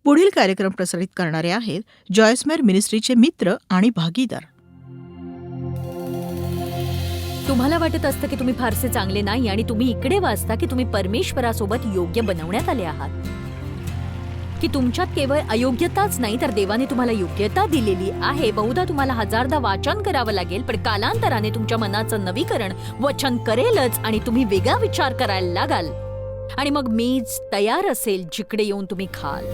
पुढील कार्यक्रम प्रसारित करणारे आहेत जॉयसमेर मिनिस्ट्रीचे मित्र आणि भागीदार. तुम्हाला वाटत असतं की तुम्ही फारसे चांगले नाही आणि तुम्ही इकडे वाचता की तुम्ही परमेश्वरासोबत योग्य बनवण्यात आले आहात, की तुमच्यात केवळ अयोग्यताच नाही तर देवाने तुम्हाला योग्यता दिलेली आहे. बहुधा तुम्हाला हजारदा वाचन करावं लागेल, पण कालांतराने तुमच्या मनाचं नवीकरण वचन करेलच आणि तुम्ही वेगळा विचार करायला लागाल. आणि मग मीच तयार असेल जिकडे येऊन तुम्ही खाल.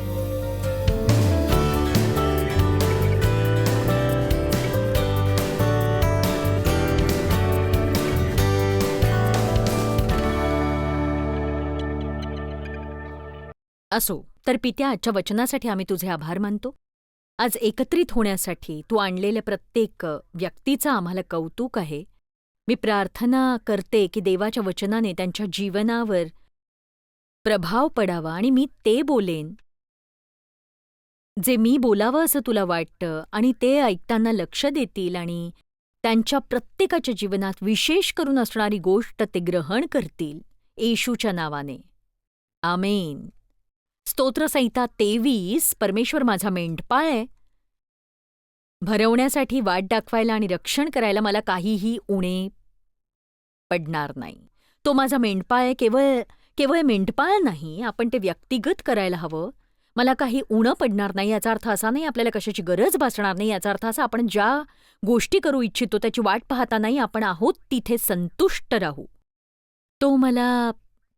असो तर पित्या, आजच्या वचनासाठी आम्ही तुझे आभार मानतो. आज एकत्रित होण्यासाठी तू आणलेल्या प्रत्येक व्यक्तीचा आम्हाला कौतुक आहे. मी प्रार्थना करते की देवाच्या वचनाने त्यांच्या जीवनावर प्रभाव पडावा आणि मी ते बोलेन जे मी बोलावं असं तुला वाटतं, आणि ते ऐकताना लक्ष देतील आणि त्यांच्या प्रत्येकाच्या जीवनात विशेष करून असणारी गोष्ट ते ग्रहण करतील येशूच्या नावाने. आमेन. स्तोत्रसंहिता 23. परमेश्वर माझा मेंढपाळ आहे. भरवण्यासाठी वाट दाखवायला आणि रक्षण करायला मला काहीही उणे पडणार नाही. तो माझा मेंढपाळ आहे. केवळ केवळ मेंढपाळ नाही, आपण ते व्यक्तिगत करायला हवं. मला काही उणं पडणार नाही याचा अर्थ असा नाही आपल्याला कशाची गरज भासणार नाही. याचा अर्थ असा, आपण ज्या गोष्टी करू इच्छितो त्याची वाट पाहता नाही, आपण आहोत तिथे संतुष्ट राहू.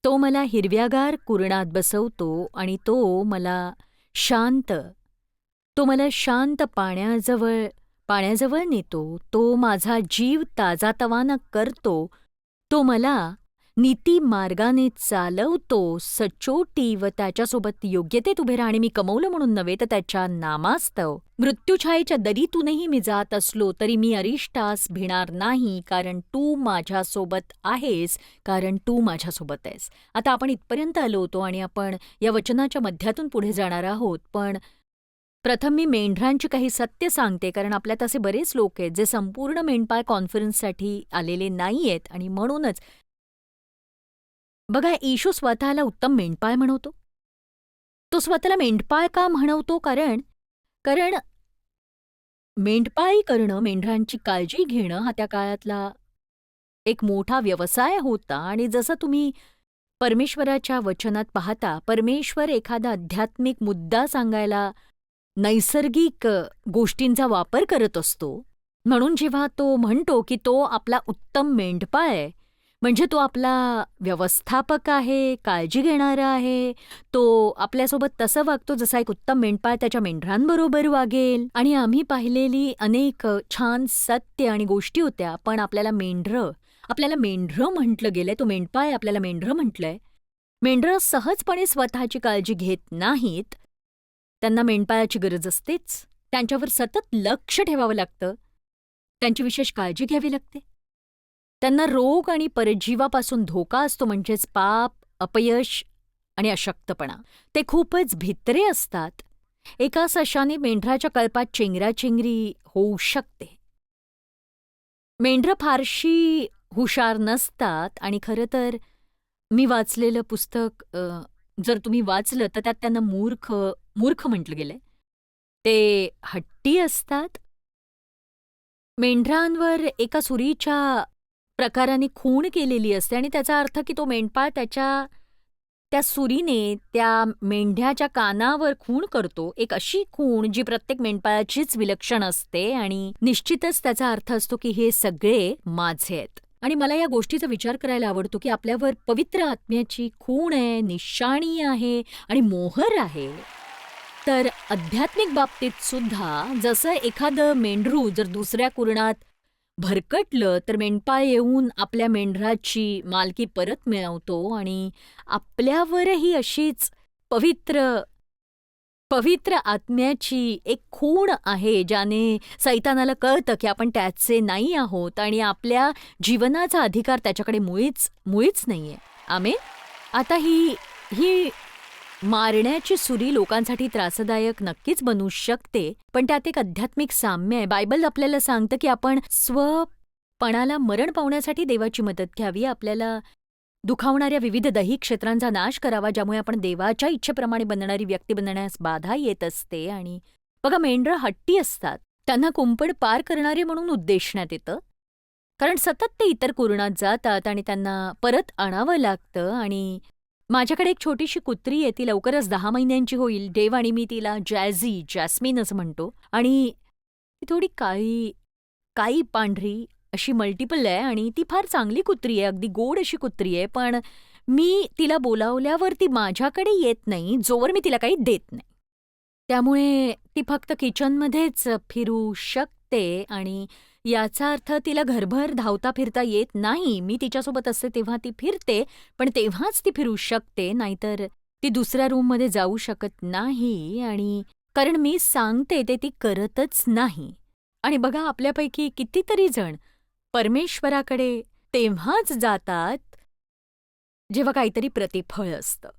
तो मला हिरव्यागार कुरणात बसवतो आणि तो मला शांत पाण्याजवळ नेतो. तो माझा जीव ताजातवाना करतो. तो मला नीती मार्गाने चालवतो. सचोटी व त्याच्यासोबत योग्यतेत उभे राहा. आणि मी कमवलं म्हणून नव्हे तर त्याच्या नामास्तव. मृत्यूछायेच्या दरीतूनही मी जात असलो तरी मी अरिष्टास भिणार नाही, कारण तू माझ्यासोबत आहेस. आता आपण इथपर्यंत आलो होतो आणि आपण या वचनाच्या मध्यातून पुढे जाणार आहोत. पण प्रथम मी मेंढरांची काही सत्य सांगते, कारण आपल्यात असे बरेच लोक आहेत जे संपूर्ण मेंढपाळ कॉन्फरन्ससाठी आलेले नाहीयेत. आणि म्हणूनच बघा, येशू स्वतःला उत्तम मेंढपाळ म्हणवतो. तो स्वतःला मेंढपाळ का म्हणवतो? कारण मेंढपाळी करणं, मेंढरांची काळजी घेणं हा त्या काळातला एक मोठा व्यवसाय होता. आणि जसं तुम्ही परमेश्वराच्या वचनात पाहता, परमेश्वर एखादा आध्यात्मिक मुद्दा सांगायला नैसर्गिक गोष्टींचा वापर करत असतो. म्हणून जेव्हा तो म्हणतो की तो आपला उत्तम मेंढपाळ आहे, म्हणजे तो आपला व्यवस्थापक आहे, काळजी घेणारा आहे. तो आपल्यासोबत तसं वागतो जसा एक उत्तम मेंढपाळ त्याच्या मेंढरांबरोबर वागेल. आणि आम्ही पाहिलेली अनेक छान सत्य आणि गोष्टी होत्या. पण आपल्याला मेंढरं म्हटलं गेलंय. तो मेंढपाळ आहे, आपल्याला मेंढरं म्हटलंय. मेंढरं सहजपणे स्वतःची काळजी घेत नाहीत. त्यांना मेंढपाळाची गरज असतेच. त्यांच्यावर सतत लक्ष ठेवावं लागतं. त्यांची विशेष काळजी घ्यावी लागते. त्यांना रोग आणि परजीवापासून धोका असतो, म्हणजेच पाप, अपयश आणि अशक्तपणा. ते खूपच भित्रे असतात. एका सशाने मेंढराच्या कळपात चेंगराचेंगरी होऊ शकते. मेंढरं फारशी हुशार नसतात. आणि खरं तर मी वाचलेलं पुस्तक जर तुम्ही वाचलं तर त्यात त्यांना मूर्ख म्हटलं गेलंय. ते हट्टी असतात. मेंढरांवर एका सुरीच्या प्रकाराने खूण केलेली असते आणि त्याचा अर्थ की तो मेंढपाळ त्या सुरीने त्या मेंढ्याच्या कानावर खूण करतो. एक अशी खूण जी प्रत्येक मेंढपाळाचीच विलक्षण असते. आणि निश्चितच त्याचा अर्थ असतो की हे सगळे माझे आहेत. आणि मला या गोष्टीचा विचार करायला आवडतो की आपल्यावर पवित्र आत्म्याची खूण आहे, निशाणी आहे आणि मोहर आहे. तर आध्यात्मिक बाबतीत सुद्धा जसं एखादं मेंढरू जर दुसऱ्या कुरणात भरकटलं तर मेंढपाळ येऊन आपल्या मेंढराची मालकी परत मिळवतो. आणि आपल्यावरही अशीच पवित्र आत्म्याची एक खूण आहे, ज्याने सैतानाला कळतं की आपण त्याचे नाही आहोत आणि आपल्या जीवनाचा अधिकार त्याच्याकडे मुळीच नाहीये. आमेन. आता ही मारण्याची सुरी लोकांसाठी त्रासदायक नक्कीच बनू शकते, पण त्यात एक आध्यात्मिक साम्य आहे. बायबल आपल्याला सांगतं की आपण स्वपणाला मरण पावण्यासाठी देवाची मदत घ्यावी. आपल्याला दुखावणाऱ्या विविध दैहिक क्षेत्रांचा नाश करावा, ज्यामुळे आपण देवाच्या इच्छेप्रमाणे बनणारी व्यक्ती बनण्यास बाधा येत असते. आणि बघा, मेंढरं हट्टी असतात. त्यांना कुंपण पार करणारे म्हणून उद्देशण्यात येतं, कारण सतत ते इतर कुरणात जातात आणि त्यांना परत आणावं लागतं. आणि माझ्याकडे एक छोटीशी कुत्री आहे, ती लवकरच 10 महिन्यांची होईल. डेव आणि मी तिला जॅस्मिन असं म्हणतो. आणि ती थोडी काळी पांढरी अशी मल्टिपल आहे आणि ती फार चांगली कुत्री आहे, अगदी गोड अशी कुत्री आहे. पण मी तिला बोलावल्यावर ती माझ्याकडे येत नाही, जोवर मी तिला काही देत नाही. त्यामुळे ती फक्त किचनमध्येच फिरू शकते आणि याचा अर्थ तिला घरभर धावता फिरता येत नाही. मी तिच्यासोबत असते तेव्हा ती फिरते, पण तेव्हाच ती फिरू शकते, नाहीतर ती दुसऱ्या रूममध्ये जाऊ शकत नाही. आणि कारण मी सांगते ते ती करतच नाही. आणि बघा, आपल्यापैकी कितीतरी जण परमेश्वराकडे तेव्हाच जातात जेव्हा काहीतरी प्रतिफळ असतं.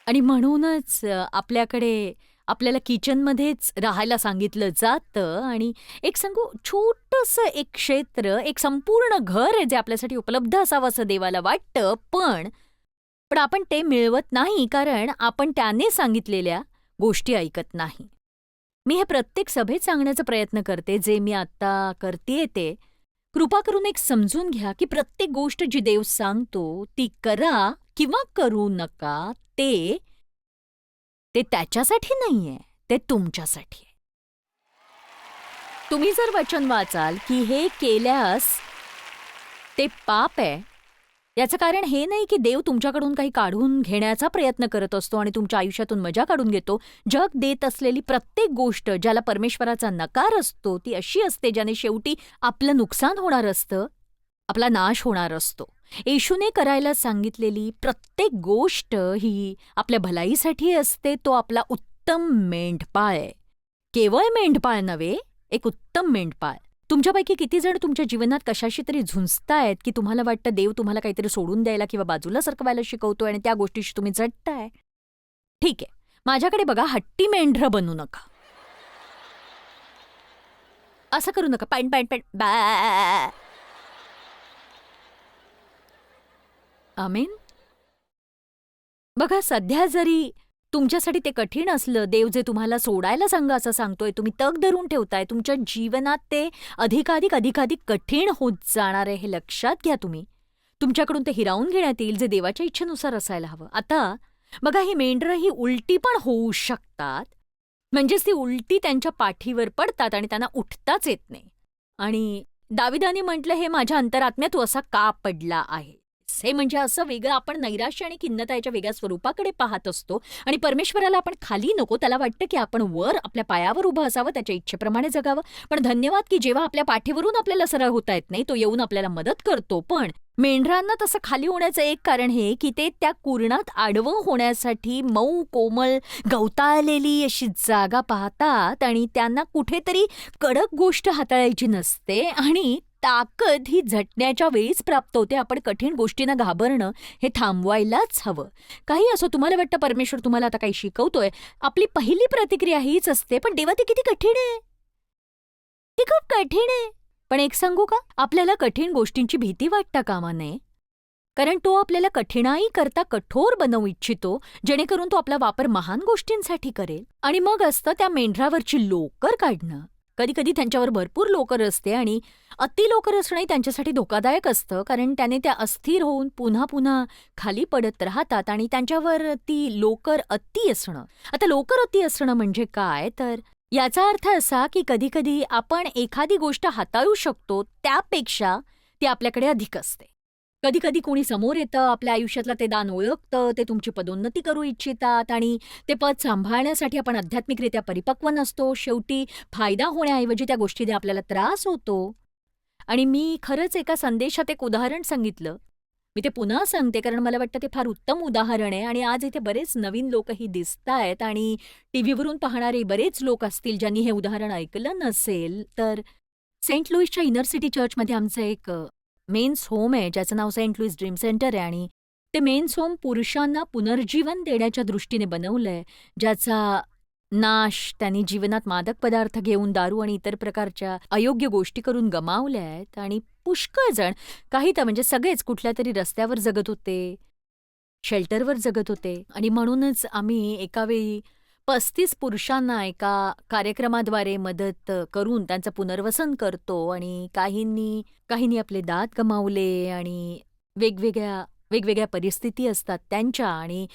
आणि म्हणूनच आपल्याला किचनमध्येच राहायला सांगितलं जातं. आणि एक सांगू, छोटंसं एक क्षेत्र, एक संपूर्ण घर आहे जे आपल्यासाठी उपलब्ध असावं असं देवाला वाटतं, पण आपण ते मिळवत नाही, कारण आपण त्याने सांगितलेल्या गोष्टी ऐकत नाही. मी हे प्रत्येक सभेत सांगण्याचा प्रयत्न करते, जे मी आता करतेय ते. कृपा करून एक समजून घ्या की प्रत्येक गोष्ट जी देव सांगतो ती करा किंवा करू नका, ते त्याच्यासाठी नाहीये, ते तुमच्यासाठी आहे. तुम्ही जर वचन वाचाल की हे केल्यास ते पाप आहे, याचं कारण हे नाही की देव तुमच्याकडून काही काढून घेण्याचा प्रयत्न करत असतो आणि तुमच्या आयुष्यातून मजा काढून घेतो. जग देत असलेली प्रत्येक गोष्ट ज्याला परमेश्वराचा नकार असतो ती अशी असते ज्याने शेवटी आपलं नुकसान होणार असतं, आपला नाश होणार असतो. येशूने करायला सांगितलेली प्रत्येक गोष्ट ही आपल्या भलाईसाठी असते. तो आपला उत्तम मेंढपाळ आहे. केवळ मेंढपाळ नव्हे, एक उत्तम मेंढपाळ. तुमच्यापैकी किती जण तुमच्या जीवनात कशाशी तरी झुंजतायत की तुम्हाला वाटतं देव तुम्हाला काहीतरी सोडून द्यायला किंवा बाजूला सरकवायला शिकवतोय आणि त्या गोष्टीशी तुम्ही झटताय? ठीक आहे, माझ्याकडे बघा, हट्टी मेंढरं बनू नका. असं करू नका, पॅन पॅन पॅन बॅ. आमेन. बघा, सध्या जरी तुमच्यासाठी ते कठीण असलं, देव जे तुम्हाला सोडायला सांगा असं सांगतोय, तुम्ही तग धरून ठेवताय, तुमच्या जीवनात ते अधिकाधिक कठीण होत जाणार आहे, हे लक्षात घ्या तुम्ही. तुमच्याकडून ते हिरावून घेण्यात येईल, जे देवाच्या इच्छेनुसार असायला हवं. आता बघा, ही मेंढरं ही उलटी पण होऊ शकतात, म्हणजेच ती उलटी त्यांच्या पाठीवर पडतात आणि त्यांना उठताच येत नाही. आणि दाविदाने म्हटलं, हे माझ्या अंतरात्म्यात तू असा का पडला आहे? हे म्हणजे असं वेगळं, आपण नैराश्य आणि खिन्नता याच्या वेगळ्या स्वरूपाकडे पाहत असतो आणि परमेश्वराला आपण खाली नको, त्याला वाटतं की आपण वर आपल्या पायावर उभं असावं, त्याच्या इच्छेप्रमाणे जगावं. पण धन्यवाद की जेव्हा आपल्या पाठीवरून आपल्याला सरळ होता येत नाही, तो येऊन आपल्याला मदत करतो. पण मेंढरांना तसं खाली होण्याचं एक कारण हे की ते त्या कुरणात आडवं होण्यासाठी मऊ कोमल गवताळलेली अशी जागा पाहतात आणि त्यांना कुठेतरी कडक गोष्ट हाताळायची नसते आणि ताकद ही झटण्याच्या वेळीच प्राप्त होते. आपण कठीण गोष्टींना घाबरणं हे थांबवायलाच हवं. काही असो, तुम्हाला वाटतं परमेश्वर तुम्हाला आता काही शिकवतोय, आपली पहिली प्रतिक्रिया हीच असते, पण देवा ते किती कठीण आहे, ते खूप कठीण आहे. पण एक सांगू का, आपल्याला कठीण गोष्टींची भीती वाटता कामा नये, कारण तो आपल्याला कठीणाई करता कठोर बनवू इच्छितो, जेणेकरून तो आपला वापर महान गोष्टींसाठी करेल. आणि मग असतं त्या मेंढरावरची लोकर काढणं. कधी कधी त्यांच्यावर भरपूर लोकर असते आणि अति लोकर असणंही त्यांच्यासाठी धोकादायक असतं, कारण त्याने त्या अस्थिर होऊन पुन्हा पुन्हा खाली पडत राहतात आणि त्यांच्यावर ती लोकर अति असणं. आता लोकर अति असणं म्हणजे काय, तर याचा अर्थ असा की कधी कधी आपण एखादी गोष्ट हाताळू शकतो त्यापेक्षा ती आपल्याकडे अधिक असते. कधी कधी कोणी समोर येतं, आपल्या आयुष्यातलं ते दान ओळखतं, ते तुमची पदोन्नती करू इच्छितात आणि ते पद सांभाळण्यासाठी आपण आध्यात्मिकरित्या परिपक्व नसतो. शेवटी फायदा होण्याऐवजी त्या गोष्टीने आपल्याला त्रास होतो. आणि मी खरंच एका संदेशात एक उदाहरण सांगितलं, मी ते पुन्हा सांगते कारण मला वाटतं ते फार उत्तम उदाहरण आहे. आणि आज इथे बरेच नवीन लोकही दिसतायत आणि टीव्हीवरून पाहणारे बरेच लोक असतील ज्यांनी हे उदाहरण ऐकलं नसेल. तर सेंट लुईसच्या इनर सिटी चर्चमध्ये आमचं एक मेन्स होम आहे, ज्याचं नाव सेंट लुईस ड्रीम सेंटर आहे. आणि ते मेन्स होम पुरुषांना पुनर्जीवन देण्याच्या दृष्टीने बनवलंय, ज्याचा नाश, त्यांनी जीवनात मादक पदार्थ घेऊन दारू आणि इतर प्रकारच्या अयोग्य गोष्टी करून गमावल्या आहेत आणि पुष्कळ जण, काही तर म्हणजे सगळेच कुठल्या तरी रस्त्यावर जगत होते, शेल्टरवर जगत होते आणि म्हणूनच आम्ही एका वेळी 35 पुरुषांना एका कार्यक्रमाद्वारे मदत करून त्यांचं पुनर्वसन करतो आणि काहींनी आपले दात गमावले आणि वेगवेगळ्या वेगवेगळ्या परिस्थिती असतात त्यांच्या आणि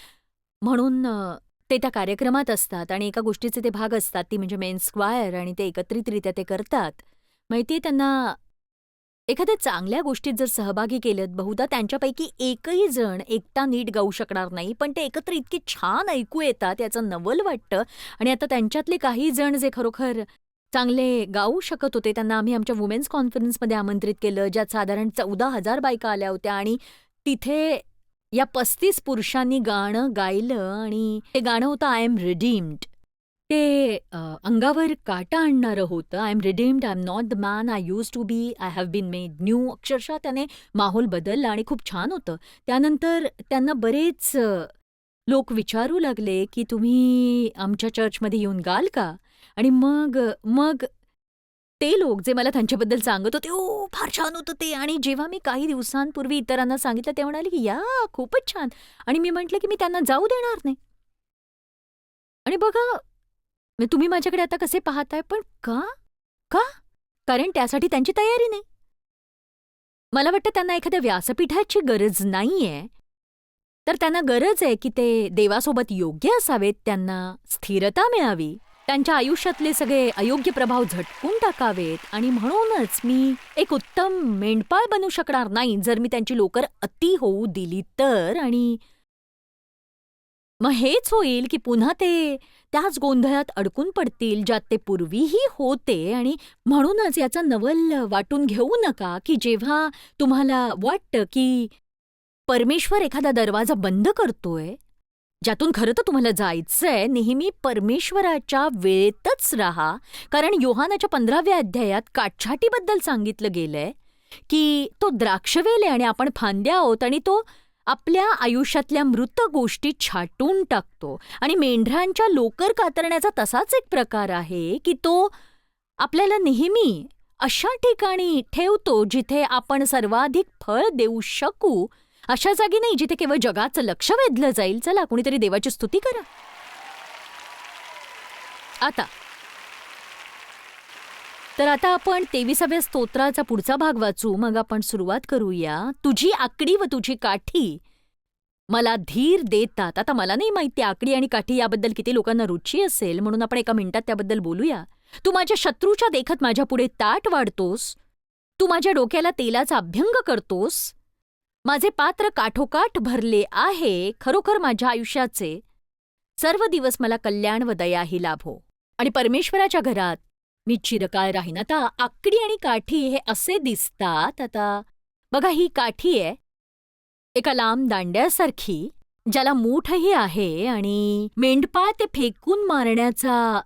म्हणून ते त्या कार्यक्रमात असतात आणि एका गोष्टीचे ते भाग असतात ती म्हणजे मेन्स स्क्वायर आणि ते एकत्रितरित्या ते करतात. माहितीये त्यांना एखाद्या चांगल्या गोष्टीत जर सहभागी केलं बहुधा त्यांच्यापैकी एकही जण एकटा नीट गाऊ शकणार नाही, पण ते एकत्र इतके छान ऐकू येतात याचं नवल वाटतं. आणि आता त्यांच्यातले काही जण जे खरोखर चांगले गाऊ शकत होते त्यांना आम्ही आमच्या वुमेन्स कॉन्फरन्समध्ये आमंत्रित केलं, ज्यात साधारण 14,000 बायका आल्या होत्या आणि तिथे या 35 पुरुषांनी गाणं गायलं आणि ते गाणं होतं आय एम रिडीम्ड. ते अंगावर काटा आणणारं होतं. I am redeemed, I am not the man I used to be, I have been made new. अक्षरशः त्याने माहोल बदलला आणि खूप छान होतं. त्यानंतर त्यांना बरेच लोक विचारू लागले की तुम्ही आमच्या चर्चमध्ये येऊन गाल का? आणि मग मग ते लोक जे मला त्यांच्याबद्दल सांगत होते, "ओ, फार छान होतं ते." आणि जेव्हा मी काही दिवसांपूर्वी इतरांना सांगितलं ते म्हणाले की "या, खूपच छान." आणि मी म्हटलं की "मी त्यांना जाऊ देणार नाही." आणि बघा, तुम्ही माझ्याकडे आता कसे पाहताय, पण का? का? कारण त्यासाठी त्यांची तयारी नाही. मला वाटतं त्यांना एखाद्या व्यासपीठाची गरज नाहीये, तर त्यांना गरज आहे की ते देवासोबत योग्य असावेत, त्यांना स्थिरता मिळावी, त्यांच्या आयुष्यातले सगळे अयोग्य प्रभाव झटकून टाकावेत आणि म्हणूनच मी एक उत्तम मेंढपाळ बनू शकणार नाही जर मी त्यांची लोकर अति होऊ दिली तर. आणि मग हेच होईल की पुन्हा ते त्याच गोंधळात अडकून पडतील ज्यात ते पूर्वीही होते. आणि म्हणूनच याचा नवल वाटून घेऊ नका की जेव्हा तुम्हाला वाटतं की परमेश्वर एखादा दरवाजा बंद करतोय ज्यातून खरं तर तुम्हाला जायचंय, नेहमी परमेश्वराच्या वेळेतच राहा. कारण योहानाच्या 15व्या अध्यायात काटछाटीबद्दल सांगितलं गेलंय की तो द्राक्षवेल आहे आणि आपण फांद्या आहोत आणि तो आपल्या आयुष्यातल्या मृत गोष्टी छाटून टाकतो. आणि मेंढरांच्या लोकर कातरण्याचा तसाच एक प्रकार आहे की तो आपल्याला नेहमी अशा ठिकाणी ठेवतो जिथे आपण सर्वाधिक फळ देऊ शकू, अशा जागी नाही जिथे केवळ जगाचं लक्ष वेधलं जाईल. चला, कुणीतरी देवाची स्तुती करा. आता आपण 23व्या स्तोत्राचा पुढचा भाग वाचू, मग आपण सुरुवात करूया. तुझी आकडी व तुझी काठी मला धीर देतात. आता मला नाही माहिती आकडी आणि काठी याबद्दल किती लोकांना रुची असेल, म्हणून आपण एका मिनिटात त्याबद्दल बोलूया. तू माझ्या शत्रूच्या देखत माझ्या पुढे ताट वाढतोस, तू माझ्या डोक्याला तेलाचा अभ्यंग करतोस. माझे पात्र काठोकाठ भरले आहे, खरोखर माझ्या आयुष्याचे सर्व दिवस मला कल्याण व दयाही लाभो आणि परमेश्वराच्या घरात मी चिरकाळ राहीन. आता आकडी आणि काठी हे असे दिसतात. आता बघा, ही काठी आहे एका लांब दांड्यासारखी, ज्याला मूठही आहे आणि मेंढपाळ ते फेकून मारण्याचा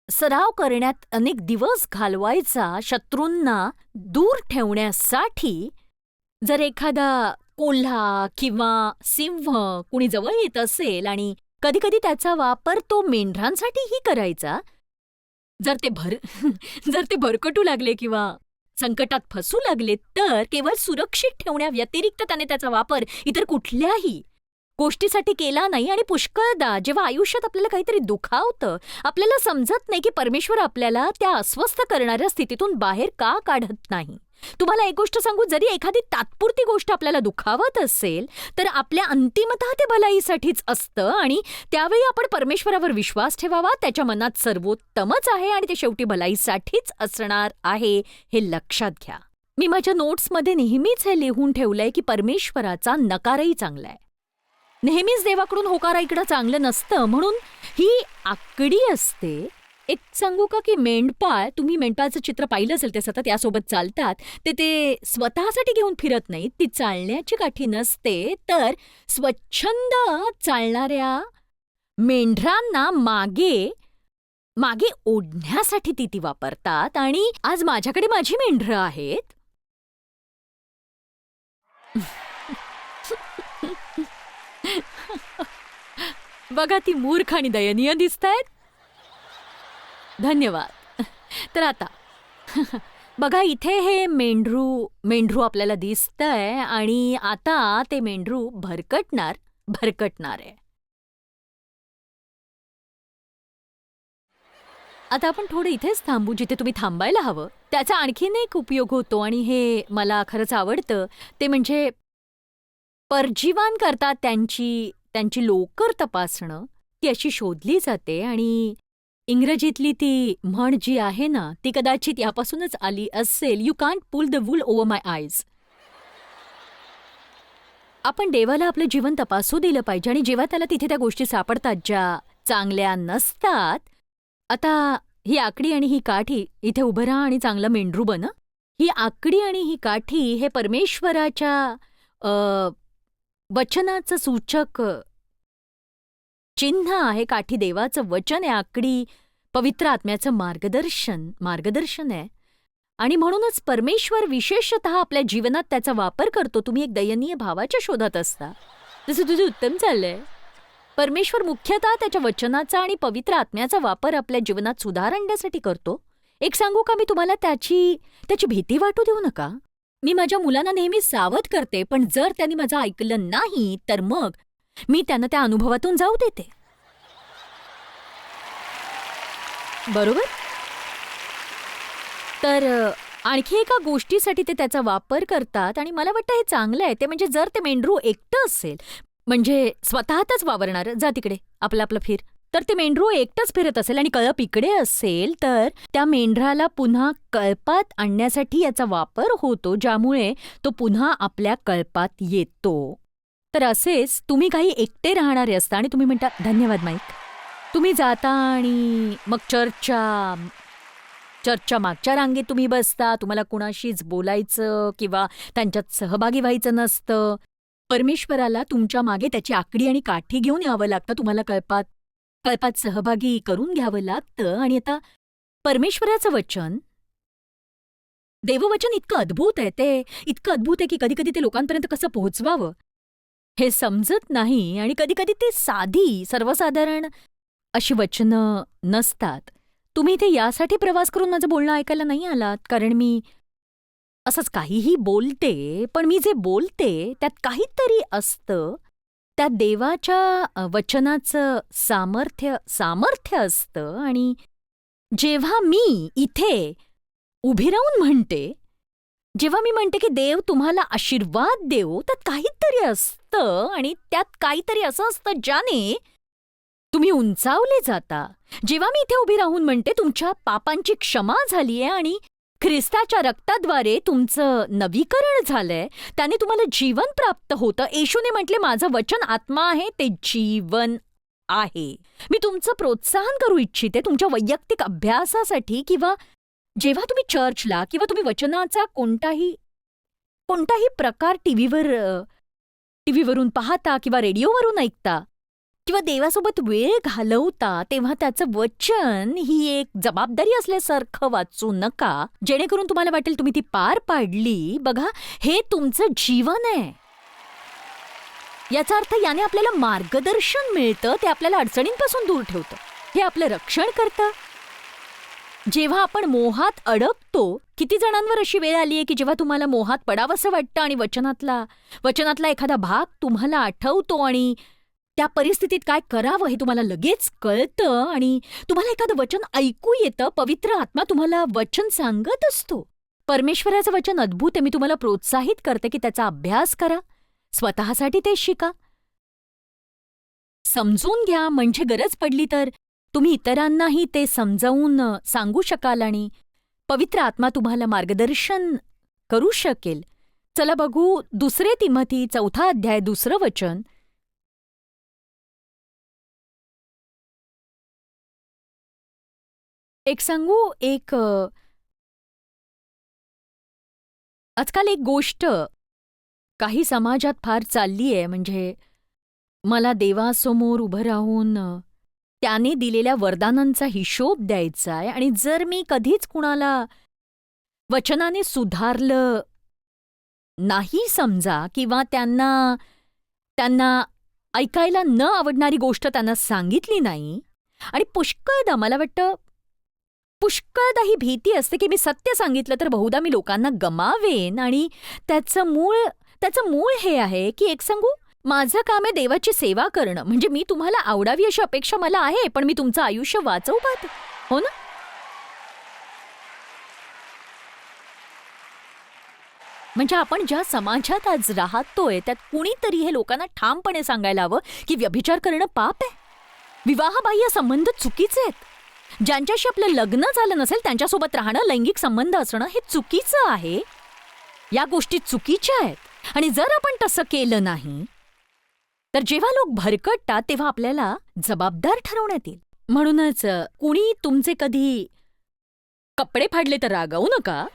सराव करण्यात अनेक दिवस घालवायचा शत्रूंना दूर ठेवण्यासाठी. जर एखादा कोल्हा किंवा सिंह कुणी जवळ येत असेल आणि कधीकधी त्याचा वापर तो मेंढरांसाठीही करायचा, जर ते भरकटू लागले किंवा संकटात फसू लागले तर केवळ सुरक्षित ठेवण्याव्यतिरिक्त त्याने त्याचा वापर इतर कुठल्याही गोष्टीसाठी केला नाही. आणि पुष्कळदा जेव्हा आयुष्यात आपल्याला काहीतरी दुखावतं, आपल्याला समजत नाही की परमेश्वर आपल्याला त्या अस्वस्थ करणाऱ्या स्थितीतून बाहेर का काढत नाही. तुम्हाला एक गोष्ट सांगू, जरी एखादी तात्पुरती गोष्ट आपल्याला दुखावत असेल तर आपल्या अंतिमतः ते भलाईसाठीच असतं आणि त्यावेळी आपण परमेश्वरावर विश्वास ठेवावा. त्याच्या मनात सर्वोत्तमच आहे आणि ते शेवटी भलाईसाठीच असणार आहे, हे लक्षात घ्या. मी माझ्या नोट्समध्ये नेहमीच हे लिहून ठेवलंय की परमेश्वराचा नकारही चांगला आहे. नेहमीच देवाकडून होकार ऐकणं चांगलं नसतं, म्हणून ही आकडी असते. एक सांगू का की मेंढपाळ, तुम्ही मेंढपाळचं चित्र पाहिलं असेल, ते सतत यासोबत चालतात. ते स्वतःसाठी घेऊन फिरत नाहीत. ती चालण्याची काठी नसते, तर स्वच्छंद चालणाऱ्या मेंढरांना मागे मागे ओढण्यासाठी ती वापरतात. आणि आज माझ्याकडे माझी मेंढरं आहेत. बघा, ती मूर्ख आणि दयनीय दिसतायत. धन्यवाद. तर आता बघा, इथे हे मेंढरू आपल्याला दिसतंय आणि आता ते मेंढरू भरकटणार आहे. आता आपण थोडं इथेच थांबू, जिथे तुम्ही थांबायला हवं. त्याचा आणखीन एक उपयोग होतो आणि हे मला खरंच आवडतं, ते म्हणजे परजीवांकरता त्यांची त्यांची लोकर तपासणं, ती अशी शोधली जाते आणि इंग्रजीतली ती म्हण जी आहे ना, ती कदाचित यापासूनच आली असेल, "you can't pull the wool over my eyes." आपण देवाला आपलं जीवन तपासू दिलं पाहिजे आणि जेव्हा त्याला तिथे त्या गोष्टी सापडतात ज्या चांगल्या नसतात. आता ही आकडी आणि ही काठी, इथे उभं राहा आणि चांगलं मेंढरू बन हं. ही आकडी आणि ही काठी हे परमेश्वराच्या अ, वचनाचं सूचक चिन्ह आहे. काठी देवाचं वचन आहे, आकडी पवित्र आत्म्याचं मार्गदर्शन आहे. आणि म्हणूनच परमेश्वर विशेषतः आपल्या जीवनात त्याचा वापर करतो. तुम्ही एक दयनीय भावाच्या शोधात असता, जसं तुझं उत्तम चाललंय. परमेश्वर मुख्यतः त्याच्या वचनाचा आणि पवित्र आत्म्याचा वापर आपल्या जीवनात सुधार आणण्यासाठी करतो. एक सांगू का, मी तुम्हाला त्याची भीती वाटू देऊ नका. मी माझ्या मुलांना नेहमी सावध करते, पण जर त्यांनी माझं ऐकलं नाही तर मग मी त्यांना त्या अनुभवातून जाऊ देते. बरोबर? तर आणखी एका गोष्टीसाठी ते त्याचा वापर करतात आणि मला वाटतं हे चांगलं आहे. ते म्हणजे जर ते मेंढरू एकटं असेल, म्हणजे स्वतःतच वावरणारं, जा तिकडे आपलं आपलं फिर. तर ते मेंढरू एकटंच फिरत असेल आणि कळप इकडे असेल, तर त्या मेंढराला पुन्हा कळपात आणण्यासाठी याचा वापर होतो, ज्यामुळे तो पुन्हा आपल्या कळपात येतो. तर असेच तुम्ही काही एकटे राहणारे असता आणि तुम्ही म्हणता, धन्यवाद माईक. तुम्ही जाता आणि मग चर्चच्या मागच्या रांगेत तुम्ही बसता. तुम्हाला कुणाशीच बोलायचं किंवा त्यांच्यात सहभागी व्हायचं नसतं. परमेश्वराला तुमच्या मागे त्याची आकडी आणि काठी घेऊन यावं लागतं. तुम्हाला कळपात सहभागी करून घ्यावं लागतं. आणि आता परमेश्वराचं वचन, देववचन इतकं अद्भुत आहे, ते इतकं अद्भुत आहे की कधीकधी ते लोकांपर्यंत कसं पोहोचवावं हे समजत नाही. आणि कधीकधी ते सर्वसाधारण अशी वचनं नसतात. तुम्ही इथे यासाठी प्रवास करून माझं बोलणं ऐकायला नाही आलात, कारण मी असंच काहीही बोलते, पण मी जे बोलते त्यात काहीतरी असतं. त्यात देवाच्या वचनाचं सामर्थ्य असतं. आणि जेव्हा मी इथे उभी राहून म्हणते, जेव्हा मी म्हणते की देव तुम्हाला आशीर्वाद देवो, त्यात काहीतरी असतं आणि त्यात काहीतरी असं असतं ज्याने तुम्ही उंचावले जाता. जेव्हा मी इथे उभी राहून म्हणते तुमच्या पापांची क्षमा झालीये आणि ख्रिस्ताच्या रक्ताद्वारे तुमचं नवीकरण झालंय, त्याने तुम्हाला जीवन प्राप्त होतं. येशूने म्हटले, माझं वचन आत्मा आहे, ते जीवन आहे. मी तुमचं प्रोत्साहन करू इच्छिते तुमच्या वैयक्तिक अभ्यासासाठी, किंवा जेव्हा तुम्ही चर्चला किंवा तुम्ही वचनाचा कोणताही प्रकार टीव्हीवरून पाहता किंवा रेडिओवरून ऐकता किंवा देवासोबत वेळ घालवता, तेव्हा त्याचं वचन ही एक जबाबदारी असल्यासारखं वाचू नका, जेणेकरून तुम्हाला वाटेल तुम्ही ती पार पाडली. बघा, हे तुमचं जीवन आहे. याचा अर्थ याने आपल्याला मार्गदर्शन मिळतं, ते आपल्याला अडचणींपासून दूर ठेवतं, हे आपलं रक्षण करतं. जेव्हा आपण मोहात अडकतो, किती जणांवर अशी वेळ आली आहे की जेव्हा तुम्हाला मोहात पडावंसं वाटतं आणि वचनातला एखादा भाग तुम्हाला आठवतो आणि त्या परिस्थितीत काय करावं हे तुम्हाला लगेच कळतं आणि तुम्हाला एखादं वचन ऐकू येतं. पवित्र आत्मा तुम्हाला वचन सांगत असतो. परमेश्वराचं वचन अद्भुत आहे. मी तुम्हाला प्रोत्साहित करते की त्याचा अभ्यास करा, स्वतःसाठी ते शिका, समजून घ्या, म्हणजे गरज पडली तर तुम्ही इतरांनाही ते समजावून सांगू शकाल आणि पवित्र आत्मा तुम्हाला मार्गदर्शन करू शकेल. चला बघू 2 तिमोथी 4 अध्याय 2 वचन. एक सांगू, आजकाल एक गोष्ट काही समाजात फार चालली आहे, म्हणजे मला देवासमोर उभं राहून त्याने दिलेल्या वरदानांचा हिशोब द्यायचा आहे आणि जर मी कधीच कुणाला वचनाने सुधारलं नाही समजा, किंवा त्यांना ऐकायला न आवडणारी गोष्ट त्यांना सांगितली नाही, आणि पुष्कळदा मला वाटतं पुष्कळदा ही भीती असते की मी सत्य सांगितलं तर बहुधा मी लोकांना गमावेन, आणि त्याचं मूळ हे आहे की एक सांगू, माझं काम आहे देवाची सेवा करणं. म्हणजे मी तुम्हाला आवडावी अशी अपेक्षा मला आहे, पण मी तुमचं आयुष्य वाचवू पाहते, हो ना? म्हणजे आपण ज्या समाजात आज राहतोय त्यात कुणीतरी हे लोकांना ठामपणे सांगायला हवं की व्यभिचार करणं पाप आहे, विवाहबाह्य संबंध चुकीचे आहेत, ज्यांच्याशी आपलं लग्न झालं नसेल त्यांच्यासोबत राहणं, लैंगिक संबंध असणं हे चुकीचं आहे. या गोष्टी चुकीच्या आहेत, आणि जर आपण तसं केलं नाही तर जेव्हा लोक भरकटतात तेव्हा आपल्याला जबाबदार ठरवण्यात येईल. म्हणूनच कुणी तुमचे कधी कपडे फाडले तर रागावू नका.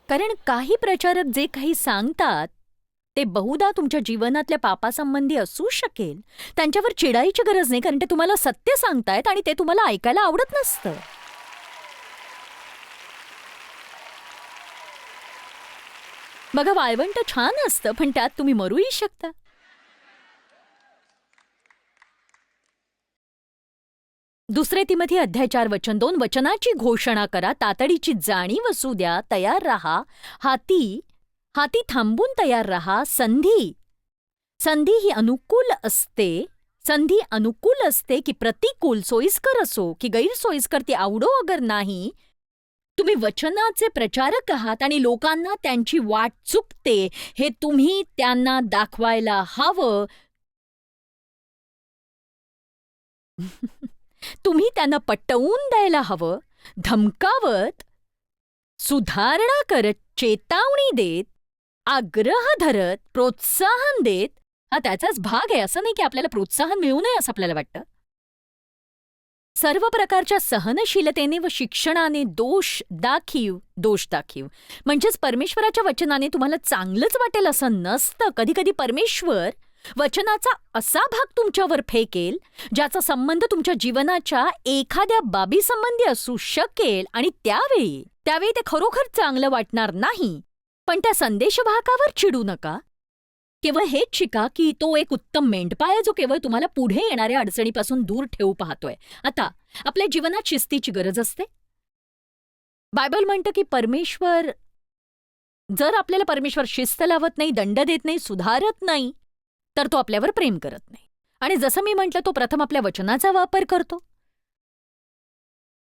कारण काही प्रचारक जे काही सांगतात ते बहुधा तुमच्या जीवनातल्या पापासंबंधी असू शकेल. त्यांच्यावर चिडायची गरज नाही, कारण ते तुम्हाला सत्य सांगतायत आणि ते तुम्हाला ऐकायला आवडत नसतं. बघा, वाळवंट छान असतं, पण त्यात तुम्ही मरूही शकता. दुसरे तिमोथी अध्याय 4 वचन 2, वचनाची घोषणा करा, तातडीची जाणीव असू द्या, तयार राहा, हाती थांबून तयार राहा. संधी ही अनुकूल असते की प्रतिकूल, सोयीस्कर असो की गैरसोयीस्कर, ती आवडो अगर नाही. तुम्ही वचनाचे प्रचारक आहात आणि लोकांना त्यांची वाट चुकते हे तुम्ही त्यांना दाखवायला हवं. तुम्ही त्यांना पटवून द्यायला हवं, धमकावत, सुधारणा करत, चेतावणी देत, आग्रह धरत, प्रोत्साहन देत. हा त्याचाच भाग आहे. असं नाही की आपल्याला प्रोत्साहन मिळू नये असं आपल्याला वाटतं. सर्व प्रकारच्या सहनशीलतेने व शिक्षणाने दोष दाखीव. म्हणजेच परमेश्वराच्या वचनाने तुम्हाला चांगलंच वाटेल असं नसतं. कधी कधी परमेश्वर वचनाचा असा भाग तुमच्यावर फेकेल ज्याचा संबंध तुमच्या जीवनाच्या एखाद्या बाबीसंबंधी असू शकेल, आणि त्यावेळी ते खरोखर चांगलं वाटणार नाही. पण त्या संदेशवाहकावर चिडू नका. केवळ हेच शिका की तो एक उत्तम मेंढपाळ आहे जो केवळ तुम्हाला पुढे येणाऱ्या अडचणीपासून दूर ठेवू पाहतोय. आता आपल्या जीवनात शिस्तीची गरज असते. बायबल म्हणतं की जर आपल्याला परमेश्वर शिस्त लावत नाही, दंड देत नाही, सुधारत नाही, तर तो आपल्यावर प्रेम करत नाही. आणि जसं मी म्हटलं, तो प्रथम आपल्या वचनाचा वापर करतो.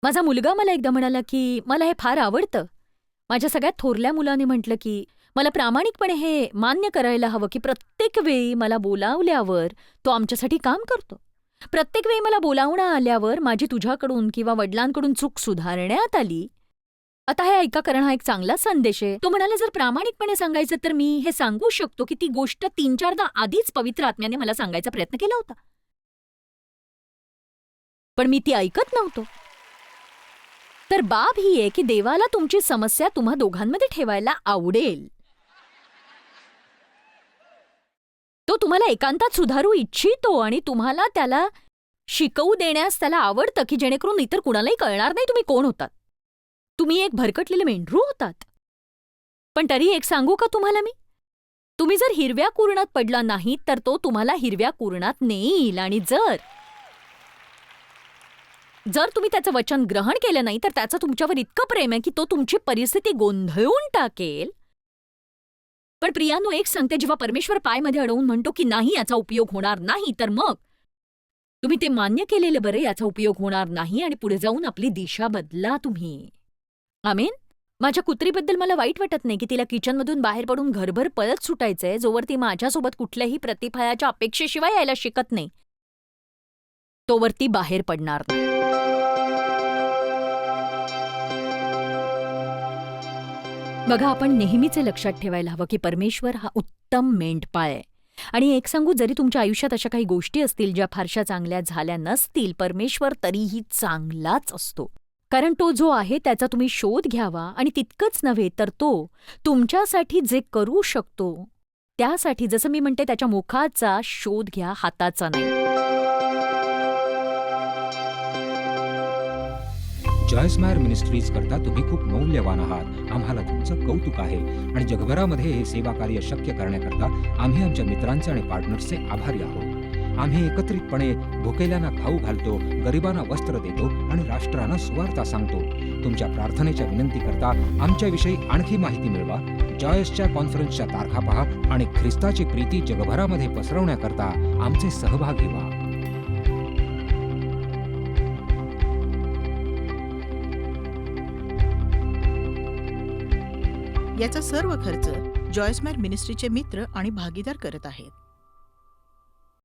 माझा मुलगा मला एकदा म्हणाला की मला हे फार आवडतं. माझ्या सगळ्यात थोरल्या मुलाने म्हटलं की मला प्रामाणिकपणे हे मान्य करायला हवं की प्रत्येक वेळी मला बोलावल्यावर तो आमच्यासाठी काम करतो. प्रत्येक वेळी मला बोलावणं आल्यावर माझी तुझ्याकडून किंवा वडिलांकडून चूक सुधारण्यात आली. आता हे ऐका, कारण हा एक चांगला संदेश आहे. तो म्हणाला, जर प्रामाणिकपणे सांगायचं तर मी हे सांगू शकतो की ती गोष्ट 3-4दा आधीच पवित्र आत्म्याने मला सांगायचा प्रयत्न केला होता, पण मी ती ऐकत नव्हतो. तर बाब ही आहे की देवाला तुमची समस्या तुम्हा दोघांमध्ये ठेवायला आवडेल. तो तुम्हाला एकांतात सुधारू इच्छितो आणि तुम्हाला त्याला शिकवू देण्यास त्याला आवडतं की जेणेकरून इतर कुणालाही कळणार नाही तुम्ही कोण होतात. तुम्ही एक भरकटलेले मेंढरू होतात. पण तरी एक सांगू का तुम्हाला मी, तुम्ही जर हिरव्या कुरणात पडला नाहीत तर तो तुम्हाला हिरव्या कुरणात नेईल. आणि जर तुम्ही त्याचं वचन ग्रहण केलं नाही तर त्याचं तुमच्यावर इतकं प्रेम आहे की तो तुमची परिस्थिती गोंधळून टाकेल. पण प्रियानो, एक सांगते, जेव्हा परमेश्वर पायमध्ये अडवून म्हणतो की नाही याचा उपयोग होणार नाही, तर मग तुम्ही ते मान्य केलेलं बरं, याचा उपयोग होणार नाही, आणि पुढे जाऊन आपली दिशा बदला तुम्ही. आमेन. माझ्या कुत्रीबद्दल मला वाईट वाटत नाही की तिला किचनमधून बाहेर पडून घरभर पळत सुटायचंय, जोवर ती माझ्यासोबत कुठल्याही प्रतिफळाच्या अपेक्षेशिवाय यायला शिकत नाही तोवर ती बाहेर पडणार नाही. बघा, आपण नेहमीच लक्षात ठेवायला हवं की परमेश्वर हा उत्तम मेंढपाळ आहे. आणि एक सांगू, जरी तुमच्या आयुष्यात अशा काही गोष्टी असतील ज्या फारशा चांगल्या झाल्या नसतील, परमेश्वर तरीही चांगलाच असतो. कारण तो जो आहे त्याचा तुम्ही शोध घ्यावा, आणि तितकंच नव्हे तर तो तुमच्यासाठी जे करू शकतो त्यासाठी, जसं मी म्हणते, त्याच्या मुखाचा शोध घ्या, हाताचा नाही. जॉयस मायर मिनिस्ट्रीज करता तुम्ही खूप मौल्यवान आहात. आम्हाला तुमचं कौतुक आहे आणि जगभरामध्ये हे सेवा कार्य शक्य करण्याकरता आम्ही आमच्या मित्रांचे आणि पार्टनर्सचे आभारी आहोत. आम्ही एकत्रितपणे भुकेल्यांना खाऊ घालतो, गरिबांना वस्त्र देतो आणि राष्ट्रांना सुवार्ता सांगतो. तुमच्या प्रार्थनेच्या विनंतीकरता आमच्याविषयी आणखी माहिती मिळवा. जॉयसच्या कॉन्फरन्सच्या तारखा पहा आणि ख्रिस्ताची प्रीती जगभरामध्ये पसरवण्याकरता आमचे सहभागी व्हा. याचा सर्व खर्च जॉयसमेर मिनिस्ट्रीचे मित्र आणि भागीदार करत आहेत.